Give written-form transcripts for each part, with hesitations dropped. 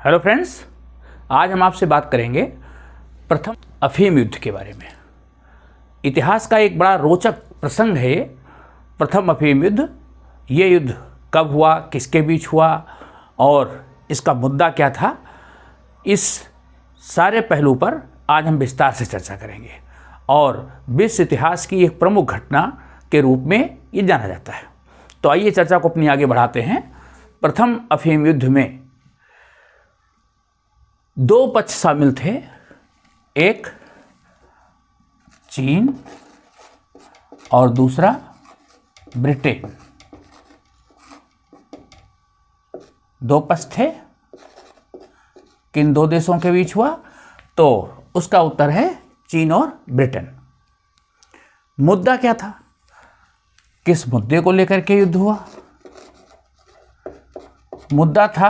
Hello friends, आज हम आपसे बात करेंगे प्रथम अफीम युद्ध के बारे में। इतिहास का एक बड़ा रोचक प्रसंग है ये प्रथम अफीम युद्ध। ये युद्ध कब हुआ, किसके बीच हुआ और इसका मुद्दा क्या था, इस सारे पहलू पर आज हम विस्तार से चर्चा करेंगे और विश्व इतिहास की एक प्रमुख घटना के रूप में ये जाना जाता है। तो आइए चर्चा को अपनी आगे बढ़ाते हैं। प्रथम अफीम युद्ध में दो पक्ष शामिल थे, एक चीन और दूसरा ब्रिटेन। दो पक्ष थे, किन दो देशों के बीच हुआ? तो उसका उत्तर है चीन और ब्रिटेन। मुद्दा क्या था, किस मुद्दे को लेकर के युद्ध हुआ? मुद्दा था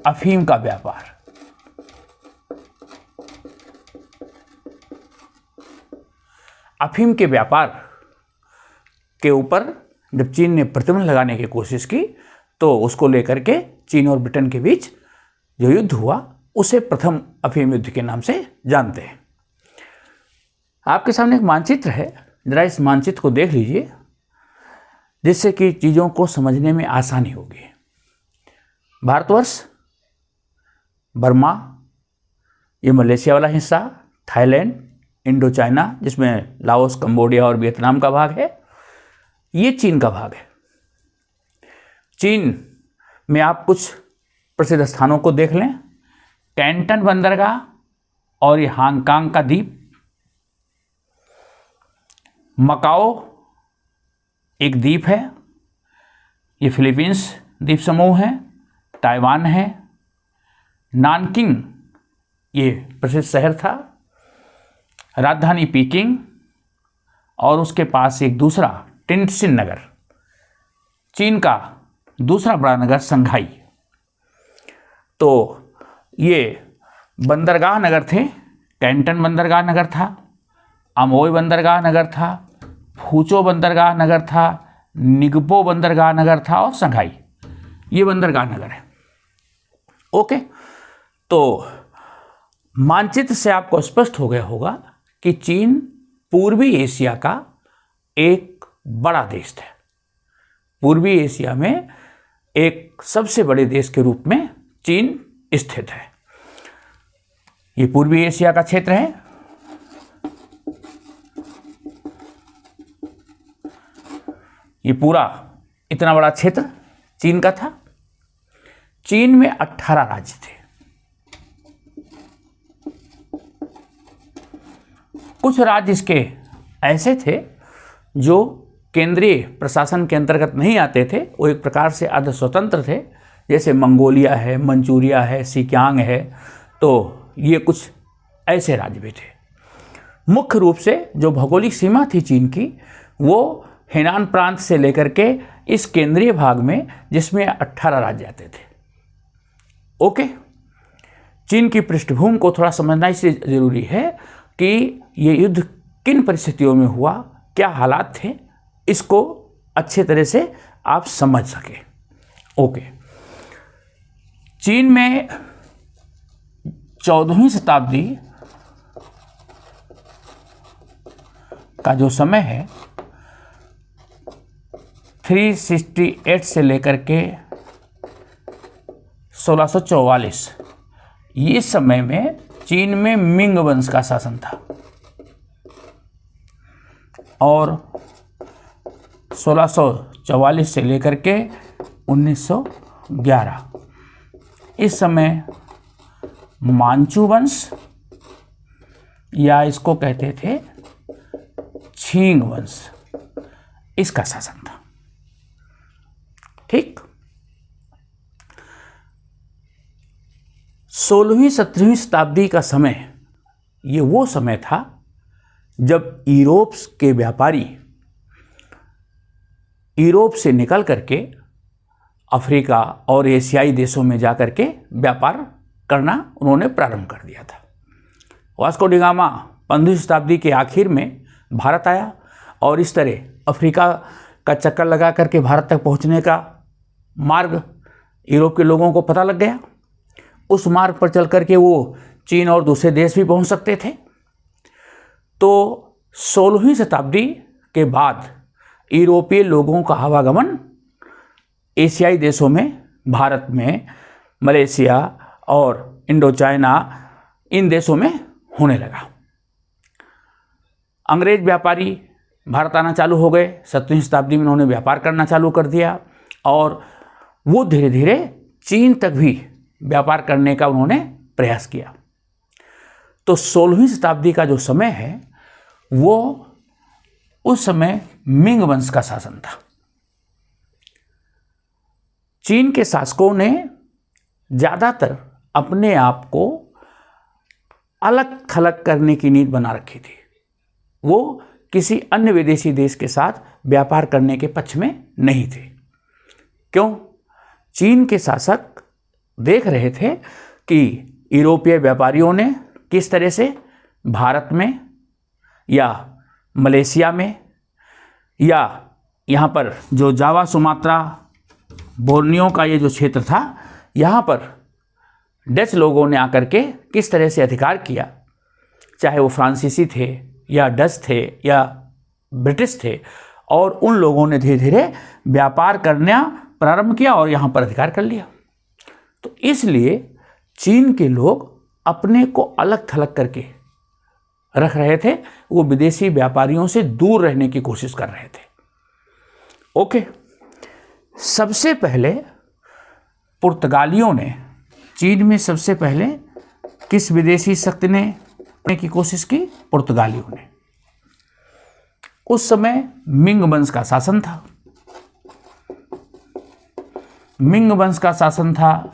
अफीम का व्यापार। अफीम के व्यापार के ऊपर जब चीन ने प्रतिबंध लगाने की कोशिश की तो उसको लेकर के चीन और ब्रिटेन के बीच जो युद्ध हुआ उसे प्रथम अफीम युद्ध के नाम से जानते हैं। आपके सामने एक मानचित्र है, जरा इस मानचित्र को देख लीजिए जिससे कि चीज़ों को समझने में आसानी होगी। भारतवर्ष, बर्मा, ये मलेशिया वाला हिस्सा, थाईलैंड, इंडो चाइना जिसमें लाओस, कंबोडिया और वियतनाम का भाग है, ये चीन का भाग है। चीन में आप कुछ प्रसिद्ध स्थानों को देख लें, कैंटन बंदरगाह और ये हांगकांग का द्वीप, मकाओ एक द्वीप है, ये फिलीपींस द्वीप समूह है, ताइवान है, नानकिंग ये प्रसिद्ध शहर था, राजधानी पीकिंग और उसके पास एक दूसरा टिनसिन नगर, चीन का दूसरा बड़ा नगर संघाई। तो ये बंदरगाह नगर थे। कैंटन बंदरगाह नगर था, अमोई बंदरगाह नगर था, फूचो बंदरगाह नगर था, निगपो बंदरगाह नगर था और संघाई ये बंदरगाह नगर है। ओके, तो मानचित्र से आपको स्पष्ट हो गया होगा कि चीन पूर्वी एशिया का एक बड़ा देश है। पूर्वी एशिया में एक सबसे बड़े देश के रूप में चीन स्थित है। ये पूर्वी एशिया का क्षेत्र है। ये पूरा इतना बड़ा क्षेत्र चीन का था। चीन में 18 राज्य थे। कुछ राज्य इसके ऐसे थे जो केंद्रीय प्रशासन के अंतर्गत नहीं आते थे, वो एक प्रकार से अर्ध स्वतंत्र थे, जैसे मंगोलिया है, मंचूरिया है, सिकियांग है। तो ये कुछ ऐसे राज्य भी थे। मुख्य रूप से जो भौगोलिक सीमा थी चीन की, वो हेनान प्रांत से लेकर के इस केंद्रीय भाग में, जिसमें 18 राज्य आते थे। ओके, चीन की पृष्ठभूमि को थोड़ा समझना इसलिए जरूरी है कि ये युद्ध किन परिस्थितियों में हुआ, क्या हालात थे, इसको अच्छे तरह से आप समझ सके। ओके, चीन में 14वीं शताब्दी का जो समय है 368 से लेकर के 1644, ये समय में चीन में मिंग वंश का शासन था और 1644 से लेकर के 1911, इस समय मांचू वंश या इसको कहते थे छींग वंश, इसका शासन था। ठीक, 16वीं 17वीं शताब्दी का समय, ये वो समय था जब यूरोप के व्यापारी यूरोप से निकल करके अफ्रीका और एशियाई देशों में जाकर के व्यापार करना उन्होंने प्रारंभ कर दिया था। वास्को डी गामा 15वीं शताब्दी के आखिर में भारत आया और इस तरह अफ्रीका का चक्कर लगा करके भारत तक पहुंचने का मार्ग यूरोप के लोगों को पता लग गया। उस मार्ग पर चल करके वो चीन और दूसरे देश भी पहुंच सकते थे। तो 16वीं शताब्दी के बाद यूरोपीय लोगों का आवागमन एशियाई देशों में, भारत में, मलेशिया और इंडो चाइना, इन देशों में होने लगा। अंग्रेज व्यापारी भारत आना चालू हो गए। 17वीं शताब्दी में उन्होंने व्यापार करना चालू कर दिया और वो धीरे धीरे चीन तक भी व्यापार करने का उन्होंने प्रयास किया। तो 16वीं शताब्दी का जो समय है वो उस समय मिंग वंश का शासन था। चीन के शासकों ने ज़्यादातर अपने आप को अलग थलग करने की नीति बना रखी थी। वो किसी अन्य विदेशी देश के साथ व्यापार करने के पक्ष में नहीं थे। क्यों? चीन के शासक देख रहे थे कि यूरोपीय व्यापारियों ने किस तरह से भारत में या मलेशिया में या यहाँ पर जो जावा, सुमात्रा, बोर्नियो का ये जो क्षेत्र था, यहाँ पर डच लोगों ने आकर के किस तरह से अधिकार किया, चाहे वो फ्रांसीसी थे या डच थे या ब्रिटिश थे, और उन लोगों ने धीरे धीरे व्यापार करना प्रारंभ किया और यहाँ पर अधिकार कर लिया। तो इसलिए चीन के लोग अपने को अलग थलग करके रख रहे थे। वो विदेशी व्यापारियों से दूर रहने की कोशिश कर रहे थे। ओके, सबसे पहले पुर्तगालियों ने चीन में सबसे पहले किस विदेशी शक्ति ने करने की कोशिश की? पुर्तगालियों ने। उस समय मिंग वंश का शासन था। मिंग वंश का शासन था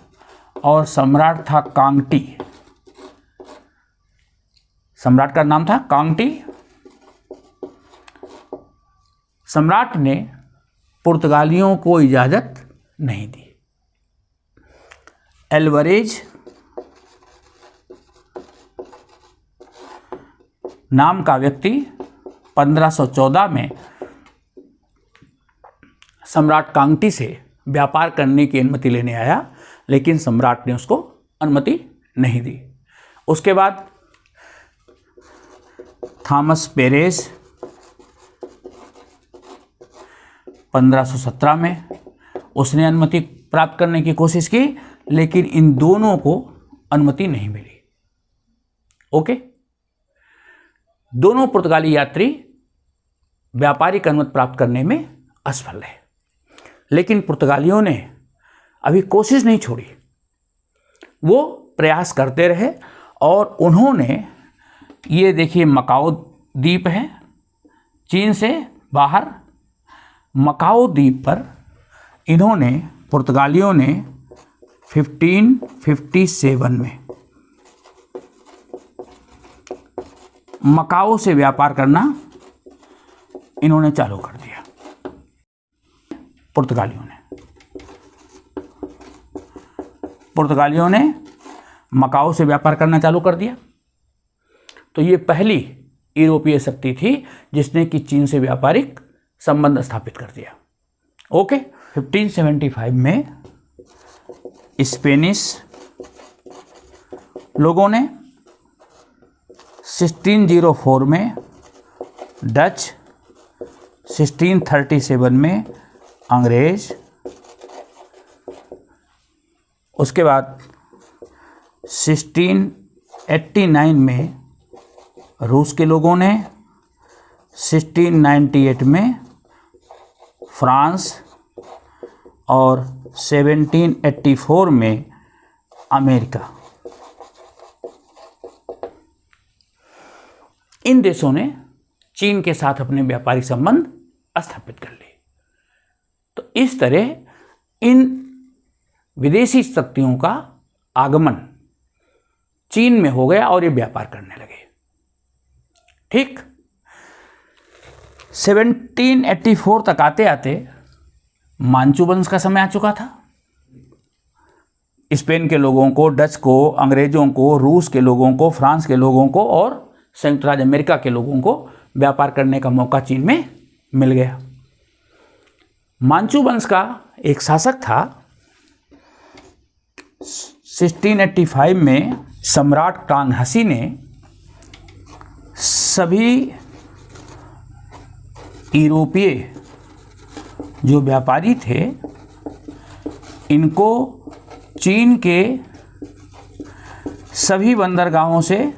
और सम्राट था कांगटी। सम्राट का नाम था कांगटी। सम्राट ने पुर्तगालियों को इजाजत नहीं दी। एल्वरेज नाम का व्यक्ति 1514 में सम्राट कांगटी से व्यापार करने की अनुमति लेने आया, लेकिन सम्राट ने उसको अनुमति नहीं दी। उसके बाद थॉमस पेरेज 1517 में उसने अनुमति प्राप्त करने की कोशिश की, लेकिन इन दोनों को अनुमति नहीं मिली। ओके, दोनों पुर्तगाली यात्री व्यापारिक अनुमति प्राप्त करने में असफल रहे, लेकिन पुर्तगालियों ने अभी कोशिश नहीं छोड़ी। वो प्रयास करते रहे और उन्होंने, ये देखिए मकाओ द्वीप है चीन से बाहर, मकाओ द्वीप पर इन्होंने, पुर्तगालियों ने 1557 में मकाओ से व्यापार करना इन्होंने चालू कर दिया। पुर्तगालियों ने मकाओ से व्यापार करना चालू कर दिया। तो ये पहली यूरोपीय शक्ति थी जिसने कि चीन से व्यापारिक संबंध स्थापित कर दिया। ओके, 1575 में स्पेनिश लोगों ने, 1604 में डच, 1637 में अंग्रेज, उसके बाद 1689 में रूस के लोगों ने, 1698 में फ्रांस और 1784 में अमेरिका। इन देशों ने चीन के साथ अपने व्यापारिक संबंध स्थापित कर लिए। तो इस तरह इन विदेशी शक्तियों का आगमन चीन में हो गया और ये व्यापार करने लगे। ठीक, 1784 तक आते आते मांचू वंश का समय आ चुका था। स्पेन के लोगों को, डच को, अंग्रेजों को, रूस के लोगों को, फ्रांस के लोगों को और संयुक्त राज्य अमेरिका के लोगों को व्यापार करने का मौका चीन में मिल गया। मांचू वंश का एक शासक था। 1685 में सम्राट कांगहसी ने सभी यूरोपीय जो व्यापारी थे इनको चीन के सभी बंदरगाहों से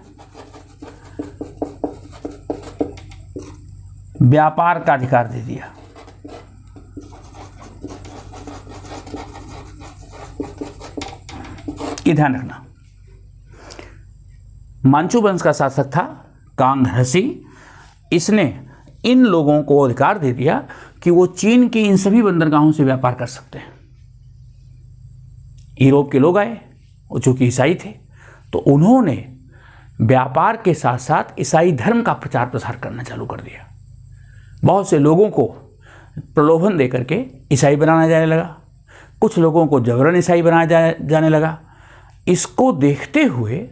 व्यापार का अधिकार दे दिया। ये ध्यान रखना, मांचू वंश का शासक था कांगहसी। इसने इन लोगों को अधिकार दे दिया कि वो चीन की इन सभी बंदरगाहों से व्यापार कर सकते हैं। यूरोप के लोग आए, वो चूंकि ईसाई थे, तो उन्होंने व्यापार के साथ साथ ईसाई धर्म का प्रचार प्रसार करना चालू कर दिया। बहुत से लोगों को प्रलोभन दे करके ईसाई बनाना जाने लगा, कुछ लोगों को जबरन ईसाई बनाया जाने लगा। इसको देखते हुए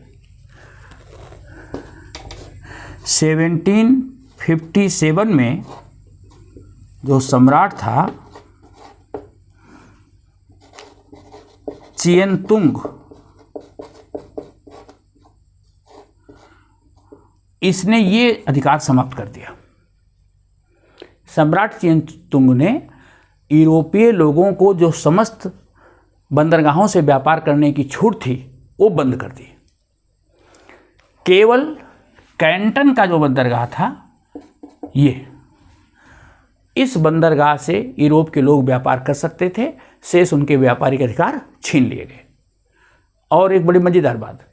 1757 में जो सम्राट था चियनतुंग, इसने ये अधिकार समाप्त कर दिया। सम्राट चियनतुंग ने यूरोपीय लोगों को जो समस्त बंदरगाहों से व्यापार करने की छूट थी वो बंद कर दी। केवल कैंटन का जो बंदरगाह था, ये इस बंदरगाह से यूरोप के लोग व्यापार कर सकते थे, शेष उनके व्यापारिक अधिकार छीन लिए गए। और एक बड़ी मजेदार बात,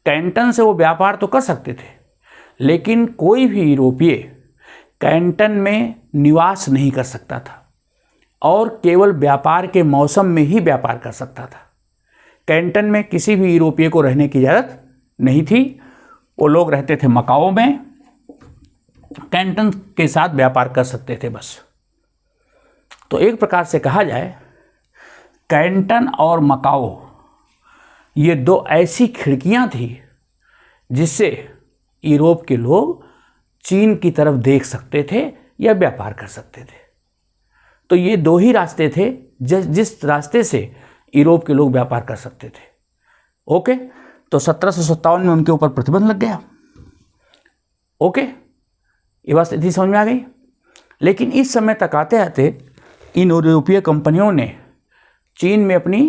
कैंटन से वो व्यापार तो कर सकते थे, लेकिन कोई भी यूरोपीय कैंटन में निवास नहीं कर सकता था और केवल व्यापार के मौसम में ही व्यापार कर सकता था। कैंटन में किसी भी यूरोपीय को रहने की इजाज़त नहीं थी। वो लोग रहते थे मकाओ में, कैंटन के साथ व्यापार कर सकते थे बस। तो एक प्रकार से कहा जाए, कैंटन और मकाओ ये दो ऐसी खिड़कियां थी जिससे यूरोप के लोग चीन की तरफ देख सकते थे या व्यापार कर सकते थे। तो ये दो ही रास्ते थे जिस रास्ते से यूरोप के लोग व्यापार कर सकते थे। ओके, तो 1757 में उनके ऊपर प्रतिबंध लग गया। ओके, ये बात स्थिति समझ में आ गई। लेकिन इस समय तक आते आते इन यूरोपीय कंपनियों ने चीन में अपनी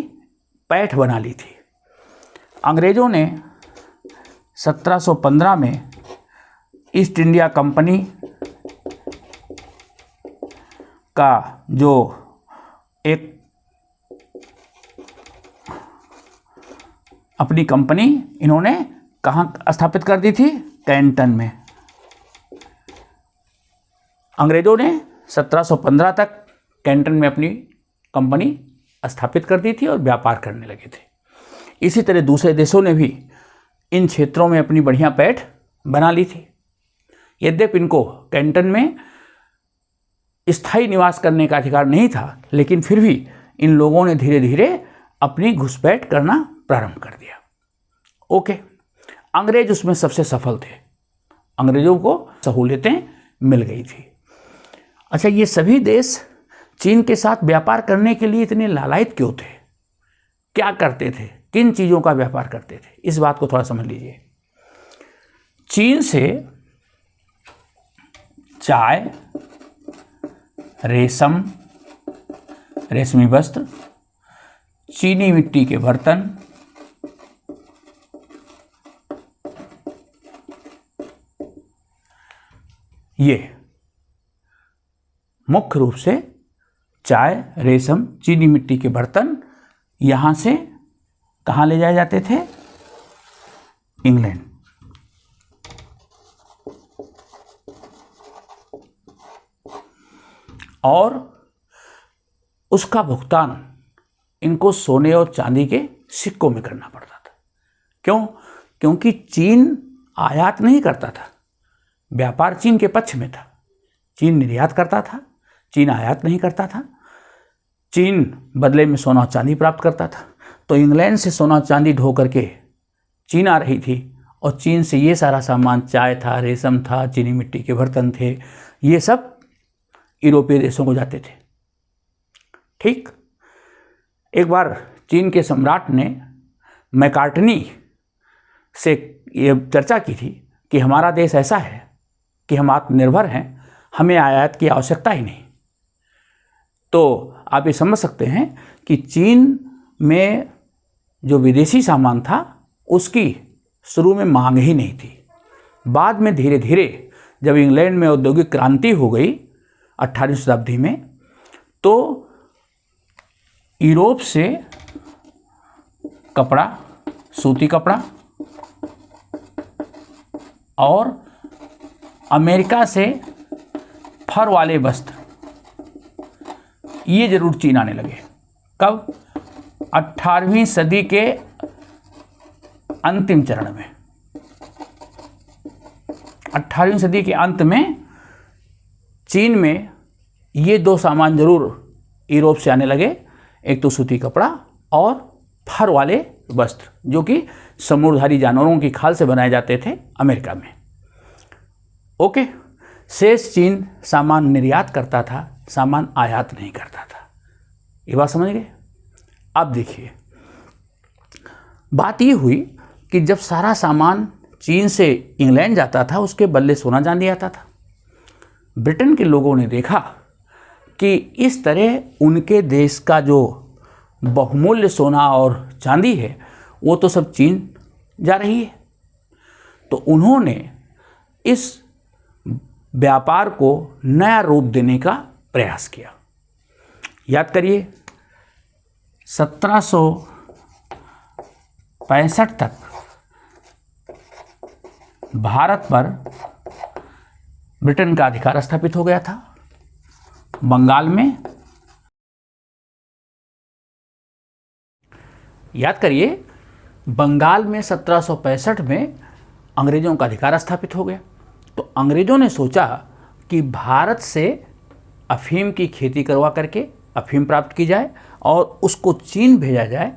पैठ बना ली थी। अंग्रेज़ों ने 1715 में ईस्ट इंडिया कंपनी का जो एक अपनी कंपनी इन्होंने कहाँ स्थापित कर दी थी? कैंटन में। अंग्रेज़ों ने 1715 तक कैंटन में अपनी कंपनी स्थापित कर दी थी और व्यापार करने लगे थे। इसी तरह दूसरे देशों ने भी इन क्षेत्रों में अपनी बढ़िया पैठ बना ली थी। यद्यपि इनको कैंटन में स्थायी निवास करने का अधिकार नहीं था, लेकिन फिर भी इन लोगों ने धीरे धीरे अपनी घुसपैठ करना प्रारंभ कर दिया। ओके, अंग्रेज उसमें सबसे सफल थे, अंग्रेजों को सहूलियतें मिल गई थी। अच्छा, ये सभी देश चीन के साथ व्यापार करने के लिए इतने लालायित क्यों थे? क्या करते थे? किन चीज़ों का व्यापार करते थे? इस बात को थोड़ा समझ लीजिए। चीन से चाय, रेशम, रेशमी वस्त्र, चीनी मिट्टी के बर्तन, ये मुख्य रूप से चाय, रेशम, चीनी मिट्टी के बर्तन यहाँ से कहाँ ले जाए जाते थे? इंग्लैंड। और उसका भुगतान इनको सोने और चांदी के सिक्कों में करना पड़ता था। क्यों? क्योंकि चीन आयात नहीं करता था, व्यापार चीन के पक्ष में था। चीन निर्यात करता था, चीन आयात नहीं करता था। चीन बदले में सोना चांदी प्राप्त करता था। तो इंग्लैंड से सोना चांदी ढो करके चीन आ रही थी और चीन से ये सारा सामान, चाय था, रेशम था, चीनी मिट्टी के बर्तन थे, ये सब यूरोपीय देशों को जाते थे। ठीक। एक बार चीन के सम्राट ने मैकार्टनी से ये चर्चा की थी कि हमारा देश ऐसा है कि हम आत्मनिर्भर हैं, हमें आयात की आवश्यकता ही नहीं। तो आप ये समझ सकते हैं कि चीन में जो विदेशी सामान था उसकी शुरू में मांग ही नहीं थी। बाद में धीरे धीरे जब इंग्लैंड में औद्योगिक क्रांति हो गई 18वीं शताब्दी में, तो यूरोप से कपड़ा, सूती कपड़ा और अमेरिका से फर वाले वस्त्र, ये जरूर चीन आने लगे। कब? 18वीं सदी के अंतिम चरण में। 18वीं सदी के अंत में चीन में ये दो सामान जरूर यूरोप से आने लगे, एक तो सूती कपड़ा और फर वाले वस्त्र, जो कि समुद्रधारी जानवरों की खाल से बनाए जाते थे अमेरिका में। ओके, शेष चीन सामान निर्यात करता था, सामान आयात नहीं करता था। ये बात समझ गए? अब देखिए, बात ये हुई कि जब सारा सामान चीन से इंग्लैंड जाता था, उसके बदले सोना चांदी आता था। ब्रिटेन के लोगों ने देखा कि इस तरह उनके देश का जो बहुमूल्य सोना और चांदी है वो तो सब चीन जा रही है। तो उन्होंने इस व्यापार को नया रूप देने का प्रयास किया। याद करिए, 1765 तक भारत पर ब्रिटेन का अधिकार स्थापित हो गया था। बंगाल में, याद करिए, बंगाल में 1765 में अंग्रेजों का अधिकार स्थापित हो गया। तो अंग्रेजों ने सोचा कि भारत से अफीम की खेती करवा करके अफीम प्राप्त की जाए और उसको चीन भेजा जाए,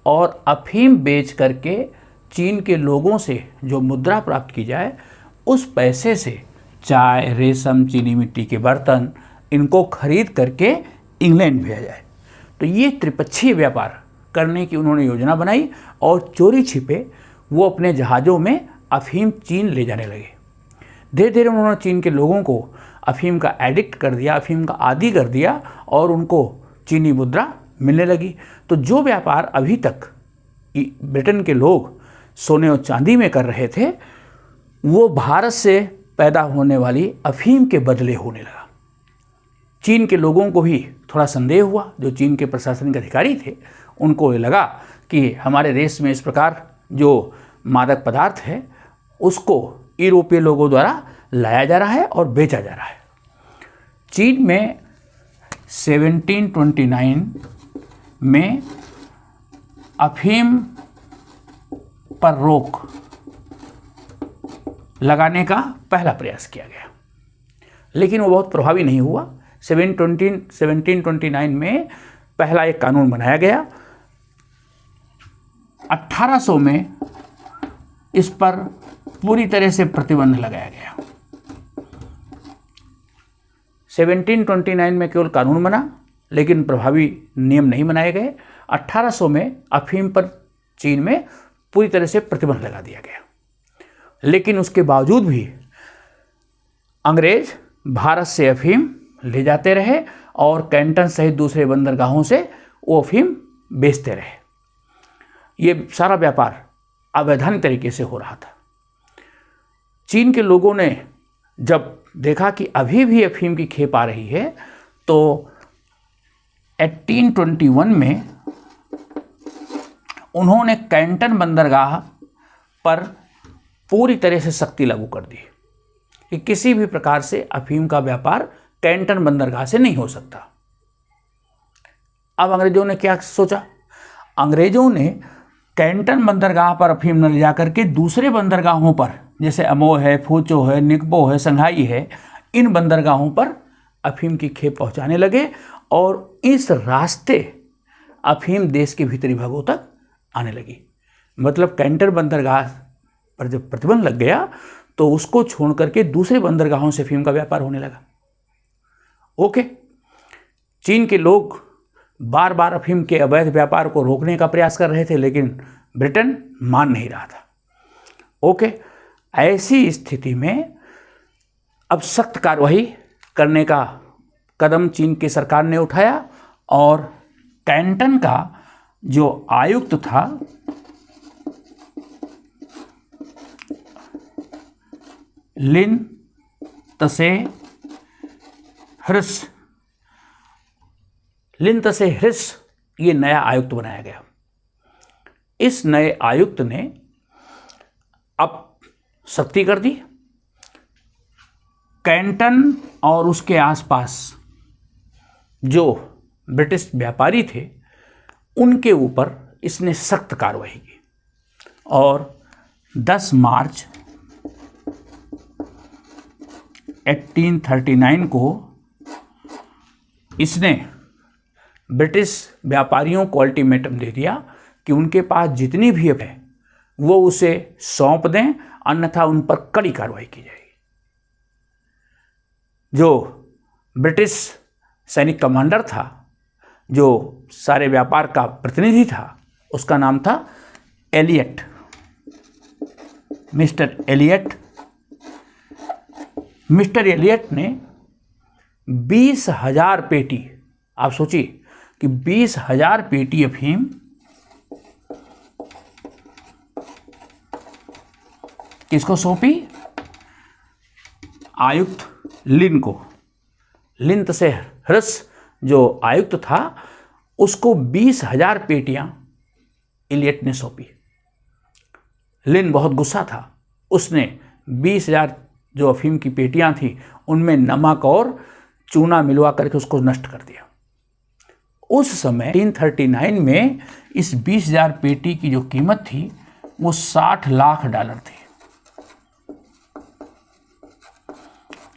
और अफीम बेच करके चीन के लोगों से जो मुद्रा प्राप्त की जाए, उस पैसे से चाय, रेशम, चीनी मिट्टी के बर्तन, इनको खरीद करके इंग्लैंड भेजा जाए। तो ये त्रिपक्षीय व्यापार करने की उन्होंने योजना बनाई और चोरी छिपे वो अपने जहाज़ों में अफीम चीन ले जाने लगे। धीरे धीरे उन्होंने चीन के लोगों को अफीम का एडिक्ट कर दिया, अफीम का आदी कर दिया, और उनको चीनी मुद्रा मिलने लगी। तो जो व्यापार अभी तक ब्रिटेन के लोग सोने और चांदी में कर रहे थे, वो भारत से पैदा होने वाली अफीम के बदले होने लगा। चीन के लोगों को भी थोड़ा संदेह हुआ, जो चीन के प्रशासनिक अधिकारी थे उनको ये लगा कि हमारे देश में इस प्रकार जो मादक पदार्थ है उसको यूरोपीय लोगों द्वारा लाया जा रहा है और बेचा जा रहा है। चीन में 1729 में अफीम पर रोक लगाने का पहला प्रयास किया गया, लेकिन वो बहुत प्रभावी नहीं हुआ। 1729 में पहला एक कानून बनाया गया। 1800 में इस पर पूरी तरह से प्रतिबंध लगाया गया। 1729 में केवल कानून बना, लेकिन प्रभावी नियम नहीं बनाए गए। 1800 में अफीम पर चीन में पूरी तरह से प्रतिबंध लगा दिया गया। लेकिन उसके बावजूद भी अंग्रेज भारत से अफीम ले जाते रहे और कैंटन सहित दूसरे बंदरगाहों से वो अफीम बेचते रहे। ये सारा व्यापार अवैधानिक तरीके से हो रहा था। चीन के लोगों ने जब देखा कि अभी भी अफीम की खेप आ रही है, तो 1821 में उन्होंने कैंटन बंदरगाह पर पूरी तरह से सख्ती लागू कर दी कि किसी भी प्रकार से अफीम का व्यापार कैंटन बंदरगाह से नहीं हो सकता। अब अंग्रेजों ने क्या सोचा? अंग्रेजों ने कैंटन बंदरगाह पर अफीम न ले जाकर के दूसरे बंदरगाहों पर, जैसे अमो है, फूचो है, निकबो है, संघाई है, इन बंदरगाहों पर अफीम की खेप पहुंचाने लगे और इस रास्ते अफीम देश के भीतरी भागों तक आने लगी। मतलब कैंटन बंदरगाह पर जब प्रतिबंध लग गया तो उसको छोड़ करके दूसरे बंदरगाहों से अफीम का व्यापार होने लगा। ओके, चीन के लोग बार बार अफीम के अवैध व्यापार को रोकने का प्रयास कर रहे थे, लेकिन ब्रिटेन मान नहीं रहा था। ओके, ऐसी स्थिति में अब सख्त कार्रवाई करने का कदम चीन की सरकार ने उठाया और कैंटन का जो आयुक्त था लिन त्से ह्रिस ये नया आयुक्त बनाया गया। इस नए आयुक्त ने अब सख्ती कर दी। कैंटन और उसके आसपास जो ब्रिटिश व्यापारी थे उनके ऊपर इसने सख्त कार्रवाई की और 10 मार्च 1839 को इसने ब्रिटिश व्यापारियों को अल्टीमेटम दे दिया कि उनके पास जितनी भी है वो उसे सौंप दें, अन्यथा उन पर कड़ी कार्रवाई की जाएगी। जो ब्रिटिश सैनिक कमांडर था, जो सारे व्यापार का प्रतिनिधि था, उसका नाम था Elliot, mister Elliot. Mister Elliot ने 20,000 पेटी, आप सोचिए कि 20,000 पेटी अफीम किसको सौंपी? आयुक्त लिन को। लिन त्से ह्रिस जो आयुक्त था उसको 20,000 पेटियां एलियट ने सौंपी। लिन बहुत गुस्सा था, उसने 20,000 जो अफीम की पेटियां थी उनमें नमक और चूना मिलवा करके उसको नष्ट कर दिया। उस समय 1839 में इस 20,000 पेटी की जो कीमत थी वो $60 लाख थी।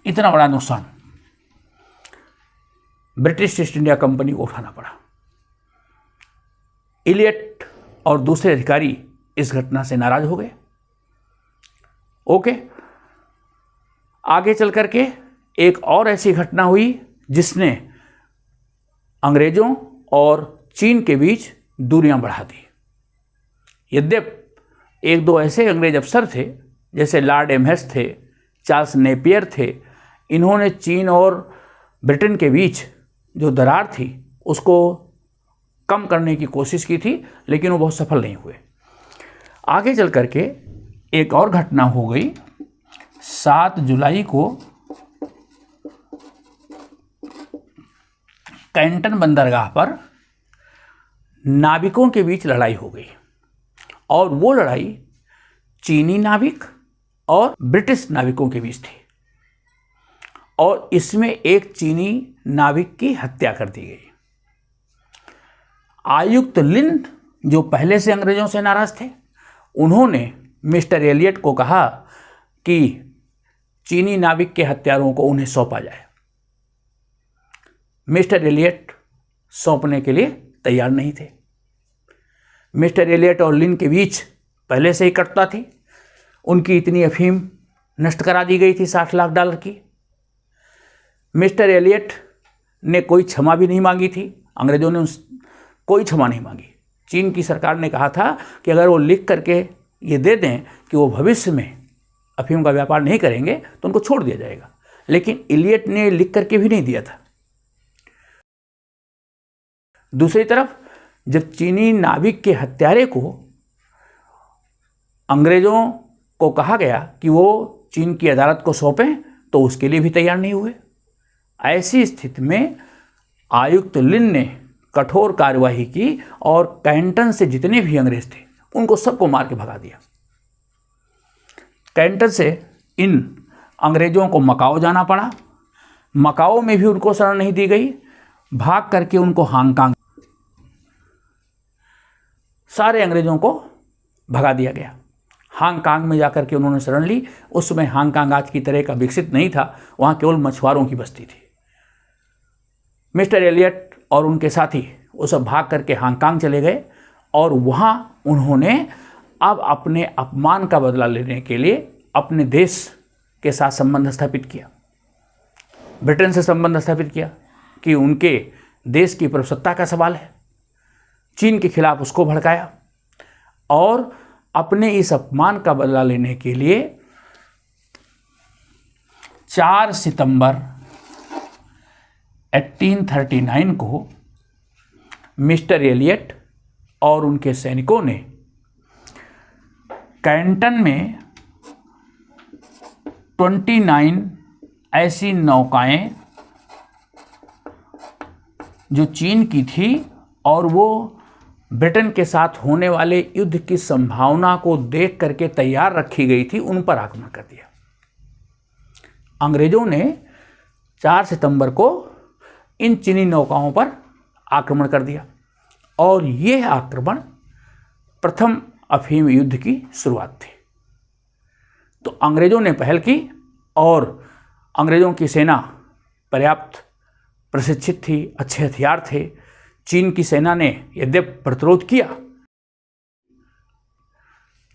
इतना बड़ा नुकसान ब्रिटिश ईस्ट इंडिया कंपनी को उठाना पड़ा। एलियट और दूसरे अधिकारी इस घटना से नाराज हो गए। ओके, आगे चल करके एक और ऐसी घटना हुई जिसने अंग्रेजों और चीन के बीच दूरियां बढ़ा दी। यद्यपि एक दो ऐसे अंग्रेज अफसर थे जैसे लॉर्ड एमहेस्ट थे, चार्ल्स नेपियर थे, इन्होंने चीन और ब्रिटेन के बीच जो दरार थी उसको कम करने की कोशिश की थी, लेकिन वो बहुत सफल नहीं हुए। आगे चल करके एक और घटना हो गई। 7 जुलाई को कैंटन बंदरगाह पर नाविकों के बीच लड़ाई हो गई और वो लड़ाई चीनी नाविक और ब्रिटिश नाविकों के बीच थी और इसमें एक चीनी नाविक की हत्या कर दी गई। आयुक्त लिन जो पहले से अंग्रेजों से नाराज थे, उन्होंने मिस्टर एलियट को कहा कि चीनी नाविक के हत्यारों को उन्हें सौंपा जाए। मिस्टर एलियट सौंपने के लिए तैयार नहीं थे। मिस्टर एलियट और लिन के बीच पहले से ही कटुता थी। उनकी इतनी अफीम नष्ट करा दी गई थी $60 लाख की। मिस्टर एलियट ने कोई क्षमा भी नहीं मांगी थी, अंग्रेजों ने कोई क्षमा नहीं मांगी। चीन की सरकार ने कहा था कि अगर वो लिख करके ये दे दें कि वो भविष्य में अफीम का व्यापार नहीं करेंगे तो उनको छोड़ दिया जाएगा, लेकिन एलियट ने लिख करके भी नहीं दिया था। दूसरी तरफ जब चीनी नाविक के हत्यारे को अंग्रेजों को कहा गया कि वो चीन की अदालत को सौंपें तो उसके लिए भी तैयार नहीं हुए। ऐसी स्थिति में आयुक्त लिन ने कठोर कार्यवाही की और कैंटन से जितने भी अंग्रेज थे उनको सबको मार के भगा दिया। कैंटन से इन अंग्रेजों को मकाओ जाना पड़ा। मकाओ में भी उनको शरण नहीं दी गई, भाग करके उनको हांगकांग, सारे अंग्रेजों को भगा दिया गया। हांगकांग में जाकर के उन्होंने शरण ली। उस समय हांगकांग आज की तरह का विकसित नहीं था, वहाँ केवल मछुआरों की बस्ती थी। मिस्टर एलियट और उनके साथी वो सब भाग करके हांगकांग चले गए और वहाँ उन्होंने अब अपने अपमान का बदला लेने के लिए अपने देश के साथ संबंध स्थापित किया, ब्रिटेन से संबंध स्थापित किया कि उनके देश की प्रभुसत्ता का सवाल है। चीन के खिलाफ उसको भड़काया और अपने इस अपमान का बदला लेने के लिए 4 सितंबर 1839 को मिस्टर एलियट और उनके सैनिकों ने कैंटन में 29 ऐसी नौकाएं जो चीन की थी और वो ब्रिटेन के साथ होने वाले युद्ध की संभावना को देख करके तैयार रखी गई थी, उन पर आक्रमण कर दिया। अंग्रेजों ने 4 सितंबर को इन चीनी नौकाओं पर आक्रमण कर दिया और यह आक्रमण प्रथम अफीम युद्ध की शुरुआत थी। तो अंग्रेजों ने पहल की और अंग्रेजों की सेना पर्याप्त प्रशिक्षित थी, अच्छे हथियार थे। चीन की सेना ने यद्यपि प्रतिरोध किया,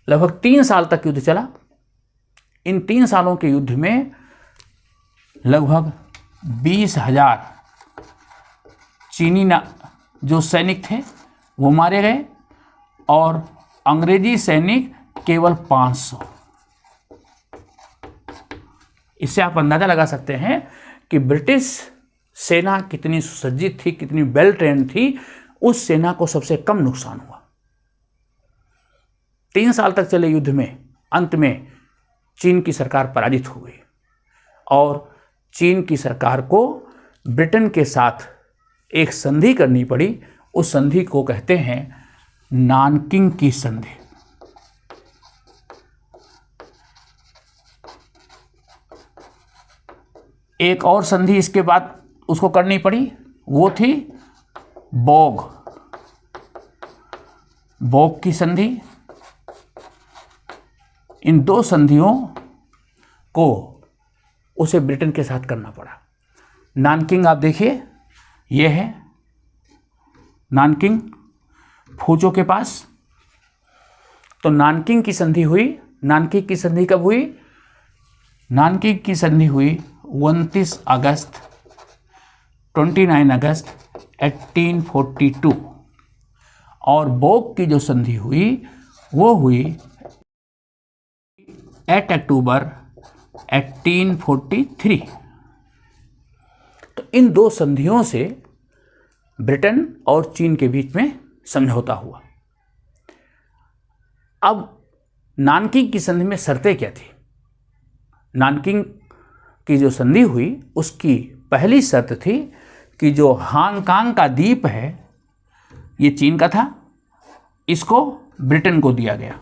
लगभग 3 साल तक युद्ध चला। इन 3 सालों के युद्ध में लगभग 20,000 चीनी जो सैनिक थे वो मारे गए और अंग्रेजी सैनिक केवल 500। इससे आप अंदाजा लगा सकते हैं कि ब्रिटिश सेना कितनी सुसज्जित थी, कितनी वेल ट्रेंड थी। उस सेना को सबसे कम नुकसान हुआ। 3 साल तक चले युद्ध में अंत में चीन की सरकार पराजित हो गई और चीन की सरकार को ब्रिटेन के साथ एक संधि करनी पड़ी। उस संधि को कहते हैं नानकिंग की संधि। एक और संधि इसके बाद उसको करनी पड़ी, वो थी बोग की संधि। इन 2 संधियों को उसे ब्रिटेन के साथ करना पड़ा। नानकिंग आप देखिए, ये है नानकिंग फूचो के पास। तो नानकिंग की संधि हुई। नानकिंग की संधि कब हुई? नानकिंग की संधि हुई 29 अगस्त 1842 और बोग की जो संधि हुई वो हुई 8 अक्टूबर 1843। तो इन 2 संधियों से ब्रिटेन और चीन के बीच में समझौता हुआ। अब नानकिंग की संधि में शर्तें क्या थी? नानकिंग की जो संधि हुई उसकी पहली शर्त थी कि जो हांगकांग का द्वीप है ये चीन का था, इसको ब्रिटेन को दिया गया।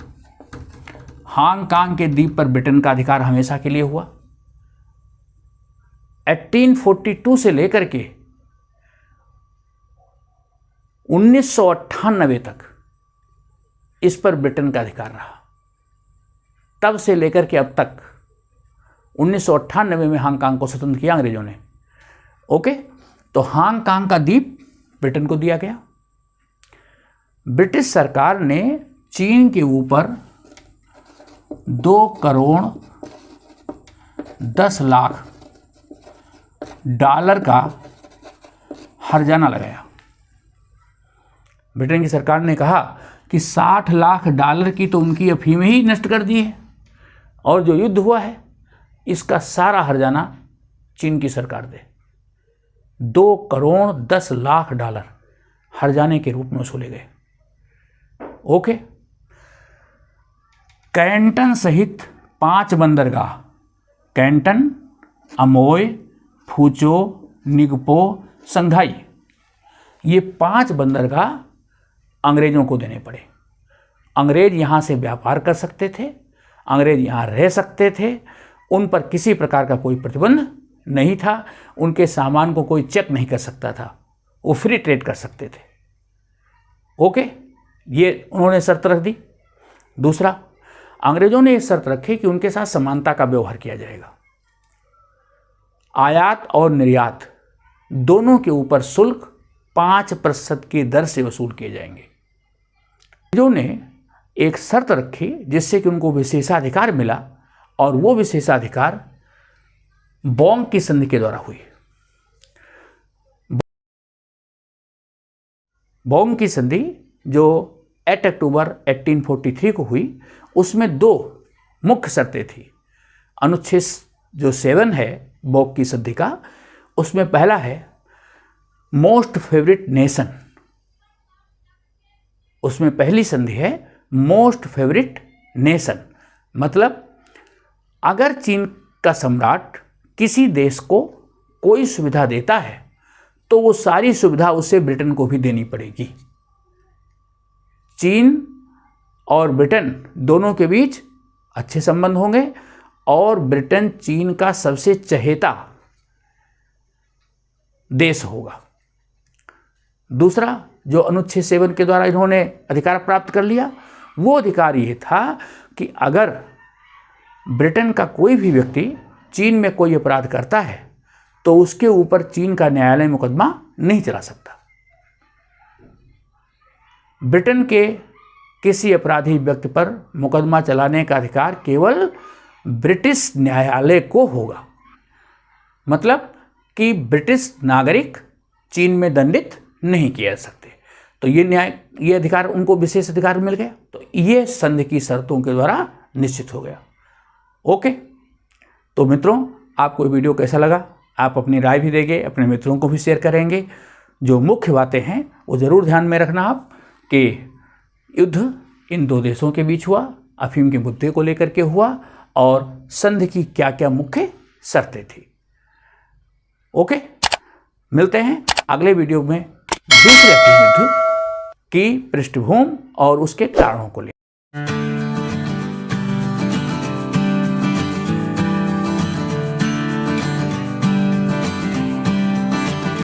हांगकांग के द्वीप पर ब्रिटेन का अधिकार हमेशा के लिए हुआ। 1842 से लेकर के 1998 तक इस पर ब्रिटेन का अधिकार रहा। तब से लेकर के अब तक 1998 में हांगकांग को स्वतंत्र किया अंग्रेजों ने। ओके, तो हांगकांग का द्वीप ब्रिटेन को दिया गया। ब्रिटिश सरकार ने चीन के ऊपर 2 करोड़ 10 लाख डॉलर का हर्जाना लगाया। ब्रिटेन की सरकार ने कहा कि 60 लाख डॉलर की तो उनकी अफीम ही नष्ट कर दी है और जो युद्ध हुआ है इसका सारा हर्जाना चीन की सरकार दे। 2 करोड़ 10 लाख डॉलर हर्जाने के रूप में वसूले गए। ओके, कैंटन सहित 5 बंदरगाह, कैंटन, अमोय, फूचो, निगपो, संघाई, ये 5 बंदरगाह अंग्रेजों को देने पड़े। अंग्रेज यहाँ से व्यापार कर सकते थे, अंग्रेज यहाँ रह सकते थे, उन पर किसी प्रकार का कोई प्रतिबंध नहीं था, उनके सामान को कोई चेक नहीं कर सकता था, वो फ्री ट्रेड कर सकते थे। ओके, ये उन्होंने शर्त रख दी। दूसरा, अंग्रेजों ने ये शर्त रखी कि उनके साथ समानता का व्यवहार किया जाएगा। आयात और निर्यात दोनों के ऊपर शुल्क 5% की दर से वसूल किए जाएंगे। अंग्रेजों ने एक शर्त रखी जिससे कि उनको विशेषाधिकार मिला और वो विशेषाधिकार बोंग की संधि के द्वारा हुई। बॉम की संधि जो 8 अक्टूबर 1843 को हुई, उसमें 2 मुख्य शर्तें थी। अनुच्छेद जो 7 है बॉम की संधि का, उसमें पहला है मोस्ट फेवरेट नेशन। उसमें पहली संधि है मोस्ट फेवरेट नेशन, मतलब अगर चीन का सम्राट किसी देश को कोई सुविधा देता है तो वो सारी सुविधा उसे ब्रिटेन को भी देनी पड़ेगी। चीन और ब्रिटेन दोनों के बीच अच्छे संबंध होंगे और ब्रिटेन चीन का सबसे चहेता देश होगा। दूसरा जो अनुच्छेद 7 के द्वारा इन्होंने अधिकार प्राप्त कर लिया, वो अधिकार ये था कि अगर ब्रिटेन का कोई भी व्यक्ति चीन में कोई अपराध करता है तो उसके ऊपर चीन का न्यायालय मुकदमा नहीं चला सकता। ब्रिटेन के किसी अपराधी व्यक्ति पर मुकदमा चलाने का अधिकार केवल ब्रिटिश न्यायालय को होगा, मतलब कि ब्रिटिश नागरिक चीन में दंडित नहीं किए जा सकते। तो ये अधिकार उनको विशेष अधिकार मिल गया। तो ये संधि की शर्तों के द्वारा निश्चित हो गया। ओके, तो मित्रों आपको ये वीडियो कैसा लगा? आप अपनी राय भी देंगे, अपने मित्रों को भी शेयर करेंगे। जो मुख्य बातें हैं वो ज़रूर ध्यान में रखना आप कि युद्ध इन 2 देशों के बीच हुआ, अफीम के मुद्दे को लेकर के हुआ और संधि की क्या क्या मुख्य शर्तें थी। ओके, मिलते हैं अगले वीडियो में दूसरे अफीम युद्ध की पृष्ठभूमि और उसके कारणों को लेकर।